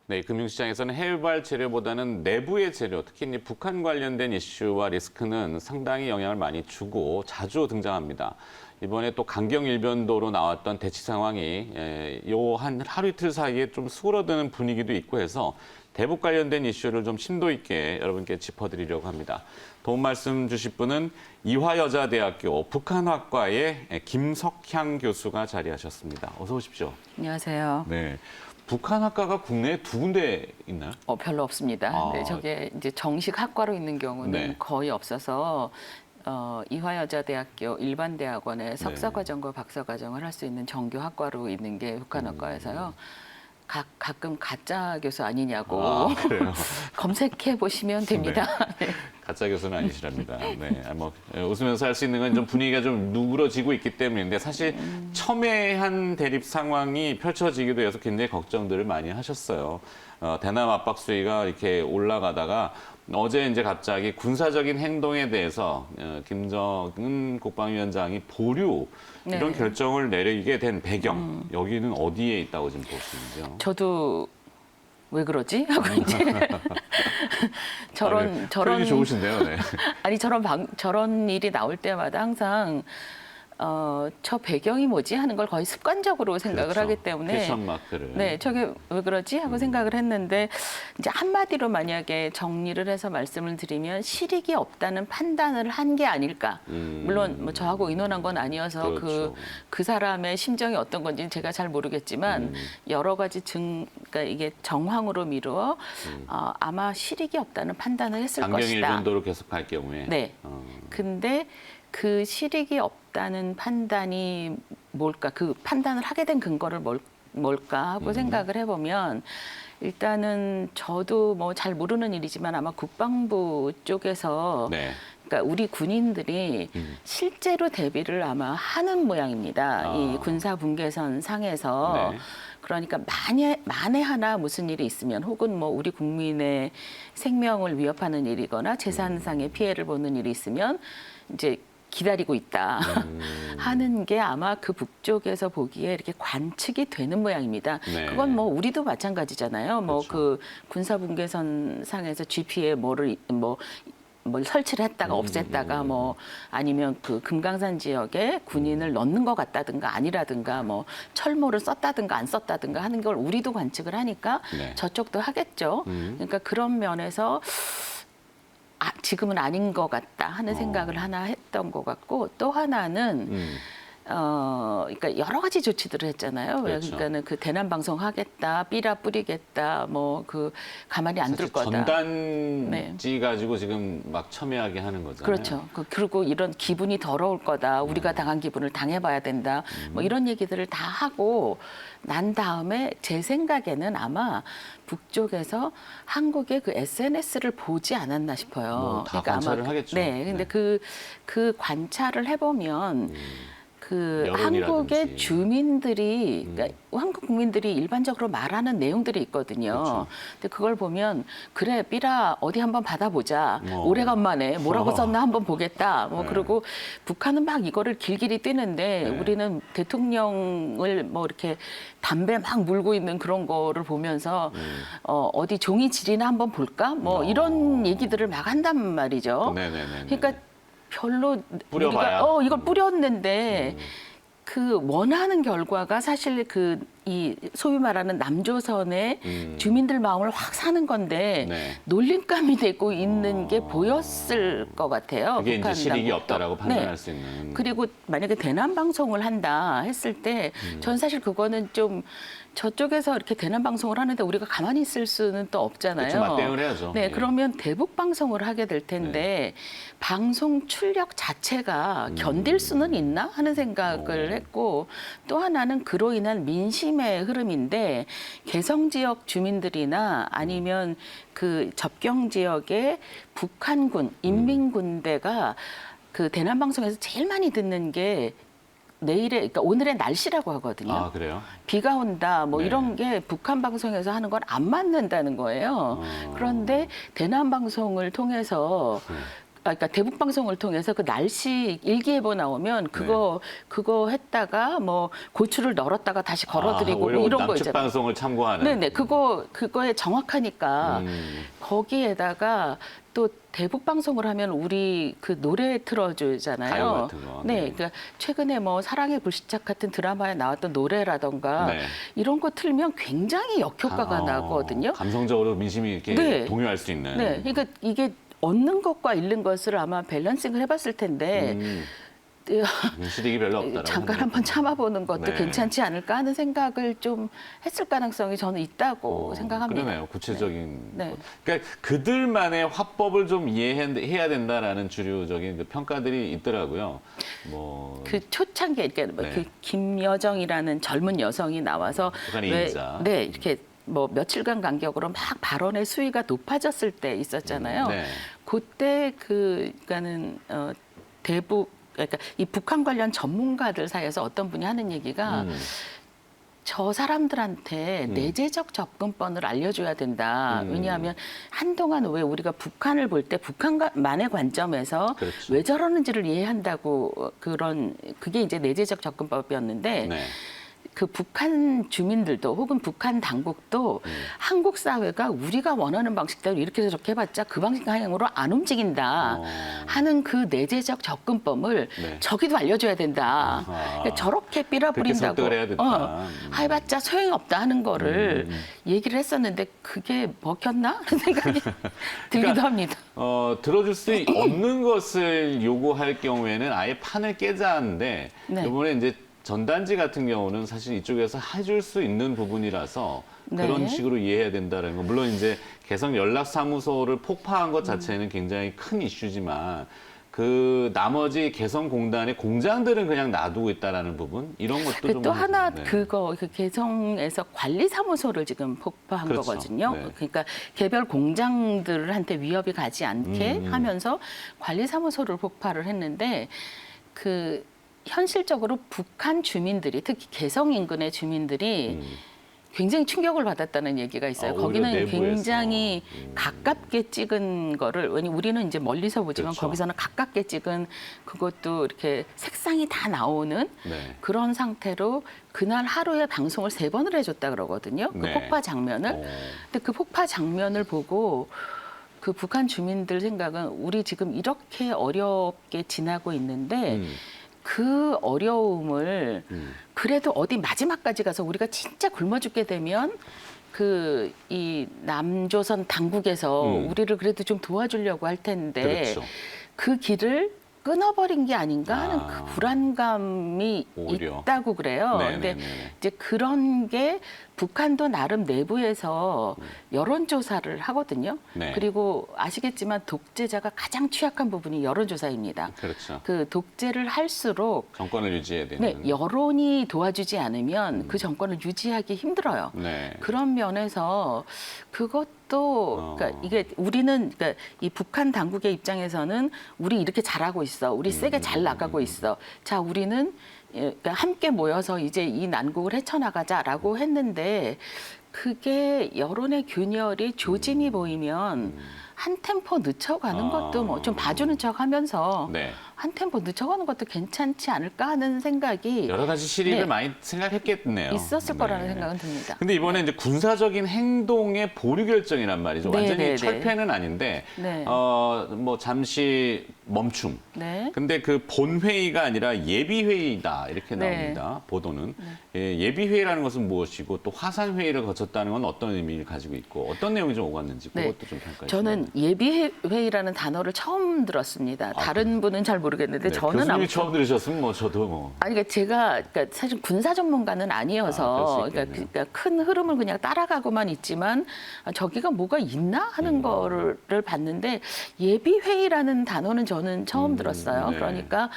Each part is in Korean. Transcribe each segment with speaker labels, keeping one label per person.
Speaker 1: 네, 금융시장에서는 해외발 재료보다는 내부의 재료, 특히 이제 북한 관련된 이슈와 리스크는 상당히 영향을 많이 주고 자주 등장합니다. 이번에 또 강경 일변도로 나왔던 대치 상황이 요 한 하루 이틀 사이에 좀 수그러드는 분위기도 있고 해서 대북 관련된 이슈를 좀 심도 있게 여러분께 짚어드리려고 합니다. 도움 말씀 주실 분은 이화여자대학교 북한학과의 김석향 교수가 자리하셨습니다. 어서 오십시오.
Speaker 2: 안녕하세요.
Speaker 1: 네. 북한학과가 국내에 두 군데 있나요?
Speaker 2: 별로 없습니다.
Speaker 1: 아.
Speaker 2: 네, 저게 이제 정식 학과로 있는 경우는
Speaker 1: 네.
Speaker 2: 거의 없어서 이화여자대학교 일반대학원에 석사과정과 박사과정을 할 수 있는 정규 학과로 있는 게 북한학과에서요. 가끔 가짜 교수 아니냐고
Speaker 1: 그래요?
Speaker 2: 검색해 보시면 됩니다. 네.
Speaker 1: 가짜 교수는 아니시랍니다. 네, 웃으면서 할 수 있는 건 좀 분위기가 좀 누그러지고 있기 때문인데 사실 첨예한 대립 상황이 펼쳐지기도 해서 굉장히 걱정들을 많이 하셨어요. 대남 압박 수위가 이렇게 올라가다가 어제 이제 갑자기 군사적인 행동에 대해서 김정은 국방위원장이 보류 이런
Speaker 2: 네.
Speaker 1: 결정을 내리게 된 배경 여기는 어디에 있다고 지금 보시는지요?
Speaker 2: 저도 왜 그러지? 하고 이제 저런
Speaker 1: 표현이 좋으신데요. 네.
Speaker 2: 아니 저런 일이 나올 때마다 항상 저 배경이 뭐지 하는 걸 거의 습관적으로 생각을
Speaker 1: 그렇죠.
Speaker 2: 하기 때문에
Speaker 1: 퀘션 마크를.
Speaker 2: 네, 저게 왜 그러지 하고 생각을 했는데 이제 한마디로 만약에 정리를 해서 말씀을 드리면 실익이 없다는 판단을 한 게 아닐까. 물론 뭐 저하고 의논한 건 아니어서
Speaker 1: 그렇죠.
Speaker 2: 그 사람의 심정이 어떤 건지는 제가 잘 모르겠지만 여러 가지 그러니까 이게 정황으로 미루어 아마 실익이 없다는 판단을 했을
Speaker 1: 강경
Speaker 2: 것이다.
Speaker 1: 일본도로 계속 갈 경우에.
Speaker 2: 네. 근데 그 실익이 없다는 판단이 뭘까? 그 판단을 하게 된 근거를 뭘까 하고 생각을 해보면 일단은 저도 뭐 잘 모르는 일이지만 아마 국방부 쪽에서
Speaker 1: 네.
Speaker 2: 그러니까 우리 군인들이 실제로 대비를 아마 하는 모양입니다. 이 군사 분계선 상에서.
Speaker 1: 네.
Speaker 2: 그러니까 만에 하나 무슨 일이 있으면 혹은 뭐 우리 국민의 생명을 위협하는 일이거나 재산상의 피해를 보는 일이 있으면 이제 기다리고 있다 하는 게 아마 그 북쪽에서 보기에 이렇게 관측이 되는 모양입니다.
Speaker 1: 네.
Speaker 2: 그건 뭐 우리도 마찬가지잖아요. 뭐
Speaker 1: 그렇죠.
Speaker 2: 그 군사분계선 상에서 GP에 뭘 설치를 했다가 없앴다가 뭐 아니면 그 금강산 지역에 군인을 넣는 것 같다든가 아니라든가 뭐 철모를 썼다든가 안 썼다든가 하는 걸 우리도 관측을 하니까
Speaker 1: 네. 저쪽도
Speaker 2: 저쪽도 하겠죠. 그러니까 그런 면에서 지금은 아닌 것 같다 하는 생각을 하나 했던 것 같고 또 하나는 그러니까 여러 가지 조치들을 했잖아요.
Speaker 1: 그렇죠.
Speaker 2: 그러니까는 그 대남 방송 하겠다, 삐라 뿌리겠다, 뭐 그 가만히 안 둘 거다.
Speaker 1: 전단지 가지고 지금 막 첨예하게 하는 거잖아요.
Speaker 2: 그렇죠. 그리고 이런 기분이 더러울 거다. 우리가 당한 기분을 당해봐야 된다. 뭐 이런 얘기들을 다 하고 난 다음에 제 생각에는 아마 북쪽에서 한국의 그 SNS를 보지 않았나 싶어요.
Speaker 1: 다 관찰을 하겠죠.
Speaker 2: 네. 근데
Speaker 1: 네.
Speaker 2: 그 관찰을 해보면 그
Speaker 1: 여론이라든지.
Speaker 2: 한국의 주민들이 그러니까 한국 국민들이 일반적으로 말하는 내용들이 있거든요.
Speaker 1: 그렇죠.
Speaker 2: 근데 그걸 보면 그래 삐라 어디 한번 받아보자. 오래간만에 뭐라고 썼나 한번 보겠다. 뭐
Speaker 1: 네.
Speaker 2: 그리고 북한은 막 이거를 길길이 뛰는데
Speaker 1: 네.
Speaker 2: 우리는 대통령을 뭐 이렇게 담배 막 물고 있는 그런 거를 보면서 어디 종이 질이나 한번 볼까? 뭐 이런 얘기들을 막 한단 말이죠.
Speaker 1: 네네네.
Speaker 2: 그러니까 별로
Speaker 1: 뿌려봐야.
Speaker 2: 우리가 이걸 뿌렸는데 그 원하는 결과가 사실 이 소위 말하는 남조선의 주민들 마음을 확 사는 건데
Speaker 1: 네.
Speaker 2: 놀림감이 되고 있는 게 보였을 것 같아요.
Speaker 1: 그게 이제
Speaker 2: 북한
Speaker 1: 실익이
Speaker 2: 당국도.
Speaker 1: 없다라고 판단할
Speaker 2: 네.
Speaker 1: 수 있는.
Speaker 2: 그리고 만약에 대남 방송을 한다 했을 때 전 사실 그거는 좀 저쪽에서 이렇게 대남 방송을 하는데 우리가 가만히 있을 수는 또 없잖아요.
Speaker 1: 그렇죠. 맞대응을 해야죠.
Speaker 2: 네,
Speaker 1: 예.
Speaker 2: 그러면 대북 방송을 하게 될 텐데 방송 출력 자체가 견딜 수는 있나 하는 생각을 했고 또 하나는 그로 인한 민심의 흐름인데 개성 지역 주민들이나 아니면 그 접경 지역의 북한군 인민군대가 그 대남 방송에서 제일 많이 듣는 게 그러니까 오늘의 날씨라고 하거든요.
Speaker 1: 아, 그래요?
Speaker 2: 비가 온다, 뭐
Speaker 1: 네.
Speaker 2: 이런 게 북한 방송에서 하는 건 안 맞는다는 거예요. 그런데 대남 방송을 통해서 그러니까 대북 방송을 통해서 그 날씨 일기예보 나오면 그거 했다가 뭐 고추를 널었다가 다시 걸어드리고
Speaker 1: 오히려
Speaker 2: 뭐 이런 거
Speaker 1: 남측
Speaker 2: 있잖아요.
Speaker 1: 방송을 참고하는.
Speaker 2: 네네 그거에 정확하니까 거기에다가 또 대북 방송을 하면 우리 그 노래 틀어주잖아요.
Speaker 1: 가요 같은 거.
Speaker 2: 네, 그러니까 최근에 뭐 사랑의 불시착 같은 드라마에 나왔던 노래라던가
Speaker 1: 네.
Speaker 2: 이런 거 틀면 굉장히 역효과가 나거든요.
Speaker 1: 감성적으로 민심이 이렇게
Speaker 2: 네.
Speaker 1: 동요할 수 있는.
Speaker 2: 네, 그러니까 이게 얻는 것과 잃는 것을 아마 밸런싱을 해봤을 텐데
Speaker 1: 실익이 별로 없다.
Speaker 2: 잠깐 한번 참아보는 것도
Speaker 1: 네.
Speaker 2: 괜찮지 않을까 하는 생각을 좀 했을 가능성이 저는 있다고 생각합니다.
Speaker 1: 그러네요. 구체적인.
Speaker 2: 네.
Speaker 1: 그러니까 그들만의 화법을 좀 이해해야 된다라는 주류적인 그 평가들이 있더라고요. 뭐
Speaker 2: 그 초창기에 그러니까
Speaker 1: 네.
Speaker 2: 그 김여정이라는 젊은 여성이 나와서
Speaker 1: 북한의 이인자.
Speaker 2: 네 이렇게 뭐 며칠간 간격으로 막 발언의 수위가 높아졌을 때 있었잖아요.
Speaker 1: 네.
Speaker 2: 그때 그러니까는 대북 그러니까 이 북한 관련 전문가들 사이에서 어떤 분이 하는 얘기가 저 사람들한테 내재적 접근법을 알려줘야 된다. 왜냐하면 한동안 왜 우리가 북한을 볼 때 북한만의 관점에서
Speaker 1: 그렇죠.
Speaker 2: 왜 저러는지를 이해한다고 그게 이제 내재적 접근법이었는데
Speaker 1: 네.
Speaker 2: 그 북한 주민들도 혹은 북한 당국도 한국 사회가 우리가 원하는 방식대로 이렇게 저렇게 해봤자 그 방향으로 안 움직인다 하는 그 내재적 접근법을
Speaker 1: 네.
Speaker 2: 저기도 알려줘야 된다. 그러니까 저렇게 삐라부린다고
Speaker 1: 설득을 해야 된다.
Speaker 2: 해봤자 소용이 없다 하는 거를 얘기를 했었는데 그게 먹혔나 하는 생각이 들기도 합니다.
Speaker 1: 들어줄 수 없는 것을 요구할 경우에는 아예 판을 깨자는데
Speaker 2: 네.
Speaker 1: 이번에 이제 전단지 같은 경우는 사실 이쪽에서 해줄 수 있는 부분이라서 그런
Speaker 2: 네.
Speaker 1: 식으로 이해해야 된다는 거. 물론 이제 개성 연락사무소를 폭파한 것 자체는 굉장히 큰 이슈지만 그 나머지 개성공단의 공장들은 그냥 놔두고 있다라는 부분 이런 것도 좀
Speaker 2: 또 하나
Speaker 1: 네.
Speaker 2: 그 개성에서 관리사무소를 지금 폭파한
Speaker 1: 그렇죠.
Speaker 2: 거거든요.
Speaker 1: 네.
Speaker 2: 그러니까 개별 공장들한테 위협이 가지 않게 하면서 관리사무소를 폭파를 했는데 그 현실적으로 북한 주민들이 특히 개성 인근의 주민들이 굉장히 충격을 받았다는 얘기가 있어요.
Speaker 1: 오히려
Speaker 2: 거기는
Speaker 1: 내부에서.
Speaker 2: 굉장히 가깝게 찍은 거를 왜냐면 우리는 이제 멀리서 보지만
Speaker 1: 그렇죠.
Speaker 2: 거기서는 가깝게 찍은 그것도 이렇게 색상이 다 나오는
Speaker 1: 네.
Speaker 2: 그런 상태로 그날 하루에 방송을 3번을 해줬다 그러거든요. 그
Speaker 1: 네.
Speaker 2: 폭파 장면을. 근데 그 폭파 장면을 보고 그 북한 주민들 생각은 우리 지금 이렇게 어렵게 지나고 있는데 그 어려움을 그래도 어디 마지막까지 가서 우리가 진짜 굶어 죽게 되면 그 이 남조선 당국에서 우리를 그래도 좀 도와주려고 할 텐데
Speaker 1: 그렇죠.
Speaker 2: 그 길을 끊어버린 게 아닌가 하는 그 불안감이
Speaker 1: 오히려.
Speaker 2: 있다고 그래요.
Speaker 1: 네네네네.
Speaker 2: 근데 이제 그런 게 북한도 나름 내부에서 여론조사를 하거든요.
Speaker 1: 네.
Speaker 2: 그리고 아시겠지만 독재자가 가장 취약한 부분이 여론조사입니다.
Speaker 1: 그렇죠.
Speaker 2: 그 독재를 할수록
Speaker 1: 정권을 유지해야 되는.
Speaker 2: 네, 여론이 도와주지 않으면 그 정권을 유지하기 힘들어요.
Speaker 1: 네.
Speaker 2: 그런 면에서 그것도 그러니까 이게 우리는 그러니까 이 북한 당국의 입장에서는 우리 이렇게 잘하고 있어. 우리 세게 잘 나가고 있어. 자, 우리는 그러니까 함께 모여서 이제 이 난국을 헤쳐나가자라고 했는데 그게 여론의 균열이 조짐이 보이면 한 템포 늦춰가는 것도 뭐 좀 봐주는 척하면서
Speaker 1: 네.
Speaker 2: 한 템포 늦춰가는 것도 괜찮지 않을까 하는 생각이
Speaker 1: 여러 가지 실익을
Speaker 2: 네.
Speaker 1: 많이 생각했겠네요.
Speaker 2: 있었을
Speaker 1: 네.
Speaker 2: 거라는 생각은 듭니다.
Speaker 1: 근데 이번에 이제 군사적인 행동의 보류 결정이란 말이죠.
Speaker 2: 네,
Speaker 1: 완전히
Speaker 2: 네, 네.
Speaker 1: 철폐는 아닌데,
Speaker 2: 네.
Speaker 1: 뭐 잠시 멈춤.
Speaker 2: 네.
Speaker 1: 근데 그 본회의가 아니라 예비회의다 이렇게
Speaker 2: 네.
Speaker 1: 나옵니다. 보도는. 예비회의라는 것은 무엇이고 또 화상회의를 거쳤다는 건 어떤 의미를 가지고 있고 어떤 내용이 좀 오갔는지
Speaker 2: 네.
Speaker 1: 그것도 좀 평가해 주세요.
Speaker 2: 저는 예비회의라는 단어를 처음 들었습니다. 다른 분은 잘 모르겠는데
Speaker 1: 네,
Speaker 2: 저는
Speaker 1: 교수님이
Speaker 2: 아무튼
Speaker 1: 처음 들으셨으면 뭐 저도 뭐.
Speaker 2: 아니 그러니까 제가 그러니까 사실 군사 전문가는 아니어서
Speaker 1: 그럴 수 있겠네요.
Speaker 2: 그러니까 큰 흐름을 그냥 따라가고만 있지만 저기가 뭐가 있나 하는 거를 봤는데 예비회의라는 단어는 저는 처음 들었어요.
Speaker 1: 네.
Speaker 2: 그러니까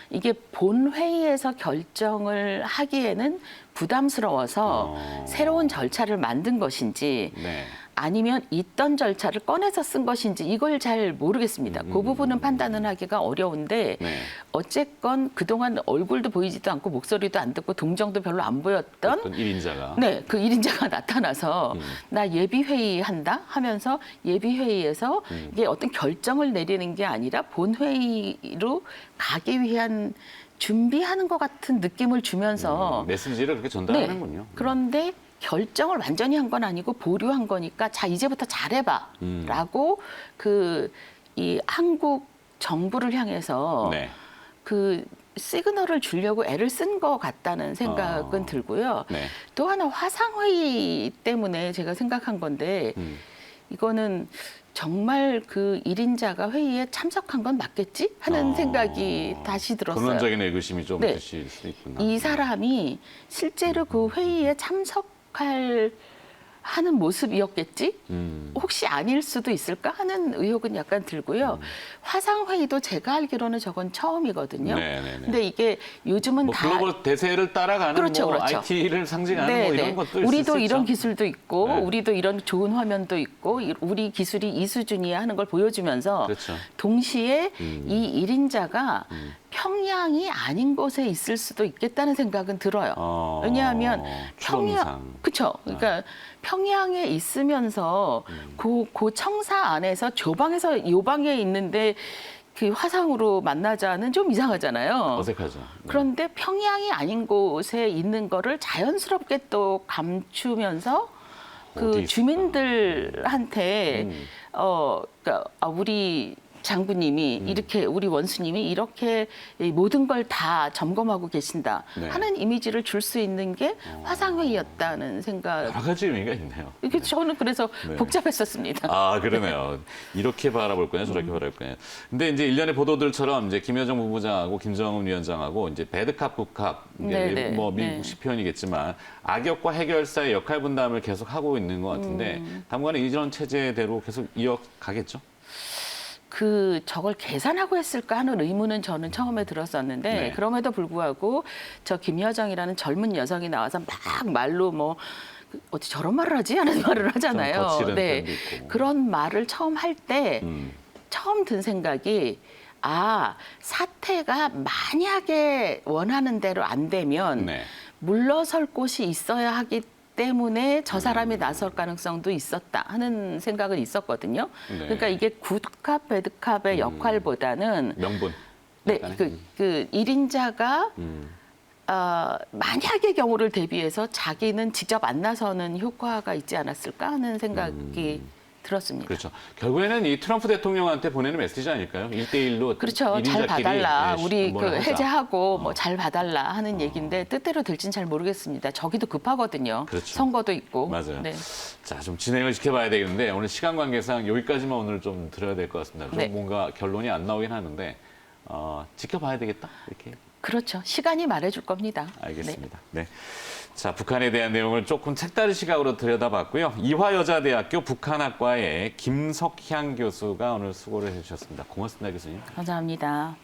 Speaker 2: 이게 본회의에서 결정을 하기에는 부담스러워서 새로운 절차를 만든 것인지
Speaker 1: 네.
Speaker 2: 아니면 있던 절차를 꺼내서 쓴 것인지 이걸 잘 모르겠습니다. 그 부분은 판단은 하기가 어려운데
Speaker 1: 네.
Speaker 2: 어쨌건 그동안 얼굴도 보이지도 않고 목소리도 안 듣고 동정도 별로 안 보였던
Speaker 1: 어떤 1인자가.
Speaker 2: 네, 그 1인자가 나타나서 나 예비회의 한다 하면서 예비회의에서 이게 어떤 결정을 내리는 게 아니라 본회의로 가기 위한 준비하는 것 같은 느낌을 주면서
Speaker 1: 메시지를 그렇게 전달하는군요.
Speaker 2: 그런데 결정을 완전히 한 건 아니고 보류한 거니까 자 이제부터 잘해봐라고 그 이 한국 정부를 향해서
Speaker 1: 네.
Speaker 2: 그 시그널을 주려고 애를 쓴 것 같다는 생각은 들고요.
Speaker 1: 네.
Speaker 2: 또 하나 화상회의 때문에 제가 생각한 건데 이거는 정말 그 1인자가 회의에 참석한 건 맞겠지 하는 생각이 다시 들었어요.
Speaker 1: 근원적인 의구심이 좀
Speaker 2: 네.
Speaker 1: 드실 수 있구나.
Speaker 2: 이 사람이 실제로 그 회의에 참석할 하는 모습이었겠지? 혹시 아닐 수도 있을까 하는 의혹은 약간 들고요. 화상회의도 제가 알기로는 저건 처음이거든요.
Speaker 1: 네네네.
Speaker 2: 근데 이게 요즘은
Speaker 1: 뭐
Speaker 2: 다
Speaker 1: 글로벌 대세를 따라가는
Speaker 2: 그렇죠,
Speaker 1: 뭐
Speaker 2: 그렇죠.
Speaker 1: IT를 상징하는 뭐 이런 것도 있을 수
Speaker 2: 우리도
Speaker 1: 있죠.
Speaker 2: 이런 기술도 있고
Speaker 1: 네.
Speaker 2: 우리도 이런 좋은 화면도 있고 우리 기술이 이 수준이야 하는 걸 보여주면서
Speaker 1: 그렇죠.
Speaker 2: 동시에 이 1인자가 평양이 아닌 곳에 있을 수도 있겠다는 생각은 들어요. 왜냐하면
Speaker 1: 추동상.
Speaker 2: 그렇죠. 그러니까 평양에 있으면서 그 청사 안에서 조방에서 요방에 있는데 그 화상으로 만나자는 좀 이상하잖아요.
Speaker 1: 어색하죠. 네.
Speaker 2: 그런데 평양이 아닌 곳에 있는 거를 자연스럽게 또 감추면서
Speaker 1: 어디
Speaker 2: 그
Speaker 1: 있을까?
Speaker 2: 주민들한테 그러니까 우리 장부님이 이렇게 우리 원수님이 이렇게 이 모든 걸 다 점검하고 계신다
Speaker 1: 네.
Speaker 2: 하는 이미지를 줄 수 있는 게 화상회의였다는 생각.
Speaker 1: 여러 가지 의미가 있네요.
Speaker 2: 이게 저는 그래서
Speaker 1: 네.
Speaker 2: 복잡했었습니다.
Speaker 1: 아, 그러네요. 이렇게 바라볼 거냐, 저렇게 바라볼 거냐. 근데 이제 일련의 보도들처럼 이제 김여정 부부장하고 김정은 위원장하고 이제 배드캅, 굿캅, 이게
Speaker 2: 네네.
Speaker 1: 뭐
Speaker 2: 네.
Speaker 1: 미국식 표현이겠지만 악역과 해결사의 역할 분담을 계속 하고 있는 것 같은데 당분간은 이전 체제대로 계속 이어가겠죠?
Speaker 2: 저걸 계산하고 했을까 하는 의문은 저는 처음에 들었었는데
Speaker 1: 네.
Speaker 2: 그럼에도 불구하고 저 김여정이라는 젊은 여성이 나와서 막 말로 뭐 어떻게 저런 말을 하지 하는 말을 하잖아요.
Speaker 1: 좀 거칠은 표현도 있고.
Speaker 2: 그런 말을 처음 할 때 처음 든 생각이 사태가 만약에 원하는 대로 안 되면
Speaker 1: 네.
Speaker 2: 물러설 곳이 있어야 하기 때문에 저 사람이 나설 가능성도 있었다 하는 생각은 있었거든요.
Speaker 1: 네.
Speaker 2: 그러니까 이게 굿캅, 배드캅의 역할보다는
Speaker 1: 명분.
Speaker 2: 네,
Speaker 1: 약간의.
Speaker 2: 그 1인자가 만약의 경우를 대비해서 자기는 직접 안 나서는 효과가 있지 않았을까 하는 생각이 들었습니다.
Speaker 1: 그렇죠. 결국에는 이 트럼프 대통령한테 보내는 메시지 아닐까요? 1대1로
Speaker 2: 그렇죠. 잘 봐달라. 우리 그
Speaker 1: 하자.
Speaker 2: 해제하고 뭐 잘 봐달라 하는 얘기인데 뜻대로 될진 잘 모르겠습니다. 저기도 급하거든요.
Speaker 1: 그렇죠.
Speaker 2: 선거도 있고.
Speaker 1: 맞아요.
Speaker 2: 네.
Speaker 1: 자, 좀 진행을 지켜봐야 되겠는데 오늘 시간 관계상 여기까지만 오늘 좀 들어야 될 것 같습니다. 좀
Speaker 2: 네.
Speaker 1: 뭔가 결론이 안 나오긴 하는데 지켜봐야 되겠다 이렇게.
Speaker 2: 그렇죠. 시간이 말해줄 겁니다. 네.
Speaker 1: 알겠습니다. 네. 자, 북한에 대한 내용을 조금 색다른 시각으로 들여다봤고요. 이화여자대학교 북한학과의 김석향 교수가 오늘 수고를 해주셨습니다. 고맙습니다, 교수님.
Speaker 2: 감사합니다.